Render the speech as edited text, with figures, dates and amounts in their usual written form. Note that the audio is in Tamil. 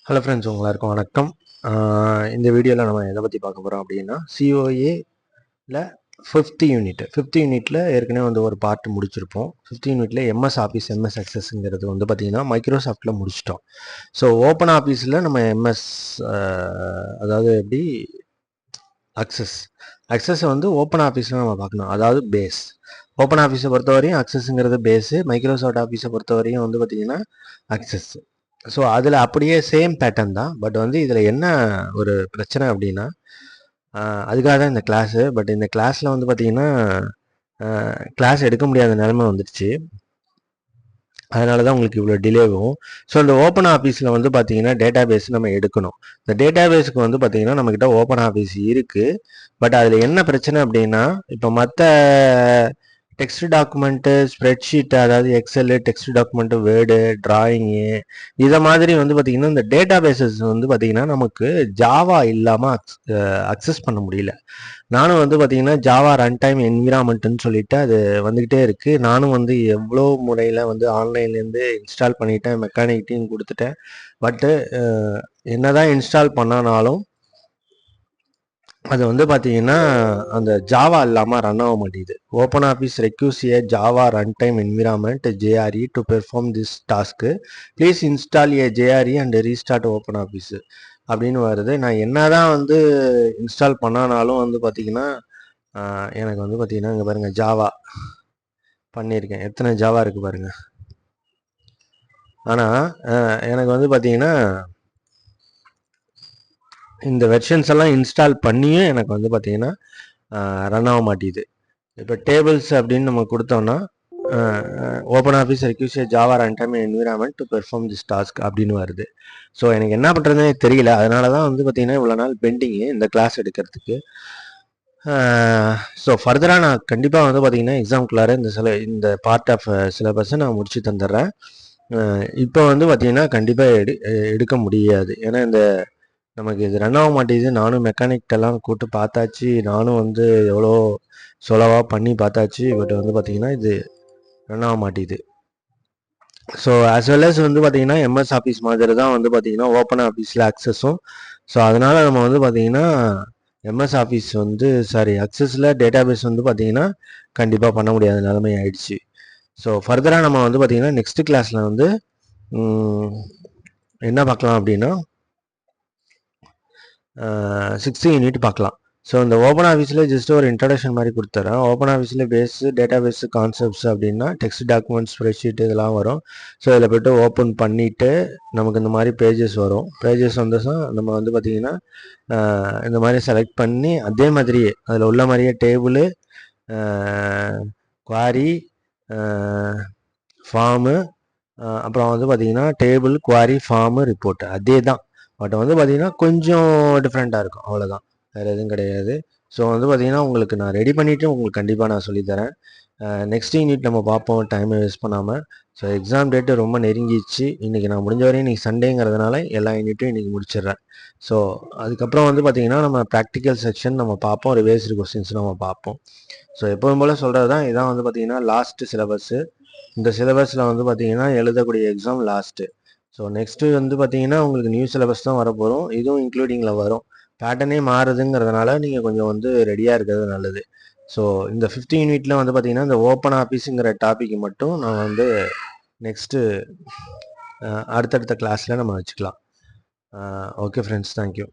ஹலோ ஃப்ரெண்ட்ஸ், எல்லாருக்கும் வணக்கம். இந்த வீடியோவில் நம்ம எதை பற்றி பார்க்க போகிறோம் அப்படின்னா, சிஓஏல ஃபிஃப்த் யூனிட்டில் ஏற்கனவே வந்து ஒரு பார்ட் முடிச்சிருப்போம். ஃபிஃப்த் யூனிட்டில் எம்எஸ் ஆஃபீஸ் எம்எஸ் அக்சஸ்ங்கிறது வந்து பார்த்திங்கன்னா மைக்ரோசாஃப்ட்டில் முடிச்சிட்டோம். ஸோ ஓப்பன் ஆஃபீஸில் நம்ம எம்எஸ் அதாவது எப்படி அக்சஸை வந்து ஓப்பன் ஆஃபீஸில் நம்ம பார்க்கணும். அதாவது பேஸ் ஓப்பன் ஆஃபீஸை பொறுத்தவரையும் அக்சஸ்ங்கிறது பேஸு, மைக்ரோசாஃப்ட் ஆஃபீஸை பொறுத்தவரையும் வந்து பார்த்திங்கன்னா அக்சஸ். ஸோ அதில் அப்படியே சேம் பேட்டர்ன் தான். பட் வந்து இதில் என்ன ஒரு பிரச்சனை அப்படின்னா, அதுக்காக தான் இந்த கிளாஸு. பட் இந்த கிளாஸில் வந்து பார்த்திங்கன்னா கிளாஸ் எடுக்க முடியாத நிலைமை வந்துடுச்சு. அதனால தான் உங்களுக்கு இவ்வளோ டிலேவும். ஸோ இந்த ஓப்பன் ஆஃபீஸில் வந்து பார்த்தீங்கன்னா டேட்டா பேஸ் நம்ம எடுக்கணும். இந்த டேட்டா பேஸுக்கு வந்து பார்த்தீங்கன்னா நம்மக்கிட்ட ஓப்பன் ஆஃபீஸ் இருக்குது. பட் அதில் என்ன பிரச்சனை அப்படின்னா, இப்போ மற்ற டெக்ஸ்ட் டாக்குமெண்ட்டு, ஸ்ப்ரெட்ஷீட்டு, அதாவது Excel, text document, word, drawing, இதை மாதிரி வந்து பார்த்திங்கன்னா இந்த டேட்டா பேஸஸ் வந்து பார்த்திங்கன்னா நமக்கு ஜாவா இல்லாமல் அக்சஸ் பண்ண முடியல. நானும் வந்து பார்த்திங்கன்னா ஜாவா ரன் டைம் என்விரான்மெண்ட்டுன்னு சொல்லிட்டு அது வந்துக்கிட்டே இருக்குது. நானும் வந்து எவ்வளோ முறையில் வந்து ஆன்லைன்லேருந்து இன்ஸ்டால் பண்ணிட்டேன், மெக்கானிக்கிட்டையும் கொடுத்துட்டேன். பட்டு என்ன தான் இன்ஸ்டால் பண்ணானாலும் அது வந்து பார்த்தீங்கன்னா அந்த ஜாவா இல்லாமல் ரன் ஆக மாட்டேங்குது. Open office requires a Java run time environment JRE to perform this task. Please install a JRE and restart open office அப்படின்னு வருது. நான் என்ன தான் வந்து இன்ஸ்டால் பண்ணானாலும் வந்து பார்த்தீங்கன்னா எனக்கு வந்து பார்த்தீங்கன்னா இங்கே பாருங்கள் ஜாவா பண்ணியிருக்கேன். எத்தனை ஜாவா இருக்குது பாருங்கள். ஆனால் எனக்கு வந்து பார்த்தீங்கன்னா இந்த வெர்ஷன்ஸ் எல்லாம் இன்ஸ்டால் பண்ணியும் எனக்கு வந்து பார்த்தீங்கன்னா ரன் ஆக மாட்டேங்குது. இப்போ டேபிள்ஸ் அப்படின்னு நம்ம கொடுத்தோம்னா open office requires Java run time environment to perform this task அப்படின்னு வருது. ஸோ எனக்கு என்ன பண்ணுறதுனே தெரியல. அதனால தான் வந்து பார்த்தீங்கன்னா இவ்வளோ நாள் பெண்டிங்கு இந்த கிளாஸ் எடுக்கிறதுக்கு. ஸோ ஃபர்தராக நான் கண்டிப்பாக வந்து பார்த்தீங்கன்னா எக்ஸாம்குள்ளார இந்த பார்ட் ஆஃப் சிலபஸை நான் முடிச்சு தந்துடுறேன். இப்போ வந்து பார்த்தீங்கன்னா கண்டிப்பாக எடுக்க முடியாது. ஏன்னா இந்த நமக்கு இது ரன் ஆக மாட்டேங்குது. நானும் மெக்கானிக்டெல்லாம் கூப்பிட்டு பார்த்தாச்சு. நானும் வந்து எவ்வளோ சொலவாக பண்ணி பார்த்தாச்சு. பட் வந்து பார்த்திங்கன்னா இது ரன் ஆக மாட்டேங்குது. ஸோ ஆஸ் வெல் அஸ் வந்து பார்த்திங்கன்னா எம்எஸ் ஆஃபீஸ் மாதிரி தான் வந்து பார்த்திங்கன்னா ஓப்பன் ஆஃபீஸில் அக்சஸும். ஸோ அதனால் நம்ம வந்து பார்த்திங்கன்னா எம்எஸ் ஆஃபீஸ் வந்து அக்சஸில் டேட்டாபேஸ் வந்து பார்த்திங்கன்னா கண்டிப்பாக பண்ண முடியாத நிலைமை ஆயிடுச்சு. ஸோ ஃபர்தராக நம்ம வந்து பார்த்திங்கன்னா நெக்ஸ்ட் கிளாஸில் வந்து என்ன பார்க்கலாம் அப்படின்னா 6th யூனிட் பார்க்கலாம். ஸோ இந்த ஓப்பன் ஆஃபீஸில் ஜஸ்ட் ஒரு இன்ட்ரடக்ஷன் மாதிரி கொடுத்துறேன். ஓப்பன் ஆஃபீஸில் பேஸு டேட்டா பேஸு கான்செப்ட்ஸ் அப்படின்னா டெக்ஸ்ட் டாக்குமெண்ட்ஸ், ஸ்ப்ரெட்ஷீட் இதெல்லாம் வரும். ஸோ இதில் போய்ட்டு ஓப்பன் பண்ணிவிட்டு நமக்கு இந்த மாதிரி பேஜஸ் வரும். பேஜஸ் வந்ததும் நம்ம வந்து பார்த்திங்கன்னா இந்த மாதிரி செலக்ட் பண்ணி அதே மாதிரியே அதில் உள்ள மாதிரியே டேபிளு, குவாரி, ஃபார்மு, அப்புறம் வந்து பார்த்திங்கன்னா டேபிள், குவாரி, ஃபார்மு, ரிப்போர்ட் அதே தான். பட் வந்து பார்த்திங்கன்னா கொஞ்சம் டிஃப்ரெண்ட்டாக இருக்கும், அவ்வளோதான், வேறு எதுவும் கிடையாது. ஸோ வந்து பார்த்திங்கன்னா உங்களுக்கு நான் ரெடி பண்ணிவிட்டு உங்களுக்கு கண்டிப்பாக நான் சொல்லித்தரேன். நெக்ஸ்ட் யூனிட் நம்ம பார்ப்போம் டைமை வேஸ்ட் பண்ணாமல். ஸோ எக்ஸாம் டேட்டு ரொம்ப நெருங்கிடுச்சு. இன்றைக்கி நான் முடிஞ்ச வரையும் இன்றைக்கி சண்டேங்கிறதுனால எல்லா யூனிட்டும் இன்றைக்கி முடிச்சிடுறேன். ஸோ அதுக்கப்புறம் வந்து பார்த்திங்கன்னா நம்ம ப்ராக்டிக்கல் செக்ஷன் நம்ம பார்ப்போம், ரிவைஸ்டு கொஸ்டின்ஸ் நம்ம பார்ப்போம். ஸோ எப்போதும் போல் சொல்கிறது தான், இதான் வந்து பார்த்திங்கன்னா லாஸ்ட்டு சிலபஸ்ஸு. இந்த சிலபஸில் வந்து பார்த்திங்கன்னா எழுதக்கூடிய எக்ஸாம் லாஸ்ட்டு. ஸோ நெக்ஸ்ட்டு வந்து பார்த்தீங்கன்னா உங்களுக்கு நியூ சிலபஸ் தான் வரப்போகிறோம். இதுவும் இன்க்ளூடிங்கில் வரும். பேட்டர்னே மாறுதுங்கிறதுனால நீங்கள் கொஞ்சம் வந்து ரெடியாக இருக்கிறது நல்லது. ஸோ இந்த 5th யூனிட்டில் வந்து பார்த்தீங்கன்னா இந்த ஓப்பன் ஆஃபீஸுங்கிற டாபிக் மட்டும் நான் வந்து நெக்ஸ்ட்டு அடுத்தடுத்த கிளாஸில் நம்ம வச்சுக்கலாம். Okay friends, thank you.